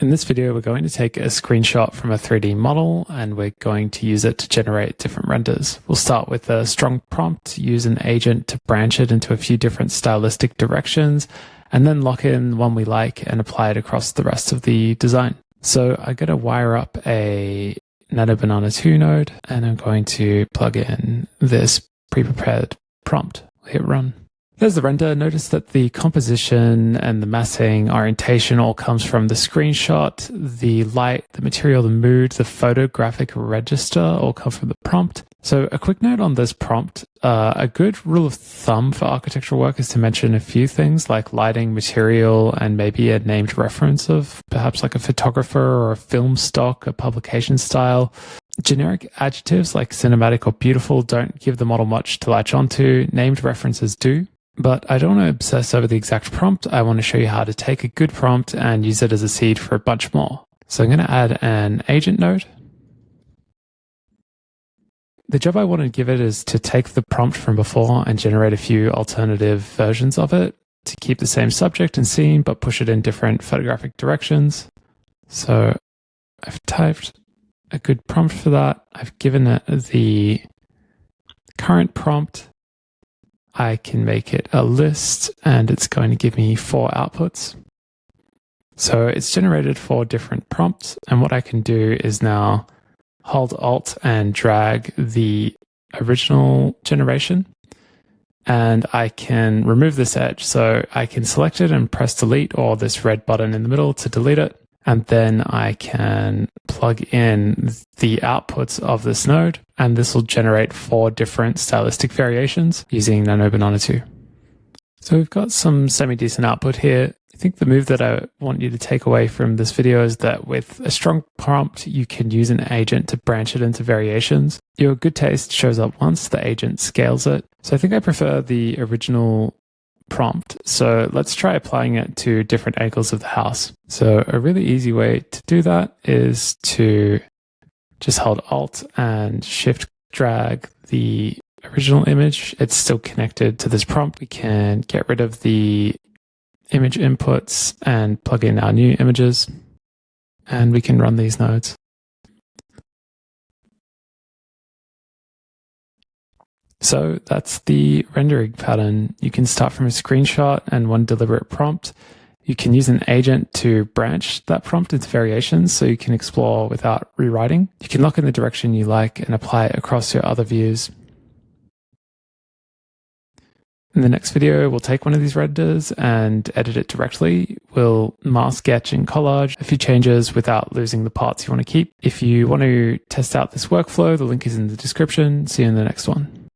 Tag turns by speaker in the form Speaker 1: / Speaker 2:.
Speaker 1: In this video, we're going to take a screenshot from a 3D model and we're going to use it to generate different renders. We'll start with a strong prompt, use an agent to branch it into a few different stylistic directions, and then lock in one we like and apply it across the rest of the design. So I'm going to wire up a Nano Banana 2 node, and I'm going to plug in this pre-prepared prompt. We'll hit run. There's the render. Notice that the composition and the massing orientation all comes from the screenshot. The light, the material, the mood, the photographic register all come from the prompt. So a quick note on this prompt. A good rule of thumb for architectural work is to mention a few things like lighting, material, and maybe a named reference of perhaps like a photographer or a film stock, a publication style. Generic adjectives like cinematic or beautiful don't give the model much to latch onto. Named references do. But I don't want to obsess over the exact prompt. I want to show you how to take a good prompt and use it as a seed for a bunch more. So I'm going to add an agent node. The job I want to give it is to take the prompt from before and generate a few alternative versions of it to keep the same subject and scene, but push it in different photographic directions. So I've typed a good prompt for that. I've given it the current prompt. I can make it a list and it's going to give me 4 outputs. So it's generated 4 different prompts. And what I can do is now hold Alt and drag the original generation. And I can remove this edge. So I can select it and press delete, or this red button in the middle to delete it. And then I can plug in the outputs of this node, and this will generate 4 different stylistic variations using Nano Banana 2. So we've got some semi-decent output here. I think the move that I want you to take away from this video is that with a strong prompt, you can use an agent to branch it into variations. Your good taste shows up once the agent scales it. So I think I prefer the original prompt. So let's try applying it to different angles of the house. So a really easy way to do that is to just hold Alt and Shift drag the original image. It's still connected to this prompt. We can get rid of the image inputs and plug in our new images, and we can run these nodes. So that's the rendering pattern. You can start from a screenshot and one deliberate prompt. You can use an agent to branch that prompt into variations so you can explore without rewriting. You can lock in the direction you like and apply it across your other views. In the next video, we'll take one of these renders and edit it directly. We'll mask, sketch, and collage a few changes without losing the parts you want to keep. If you want to test out this workflow, the link is in the description. See you in the next one.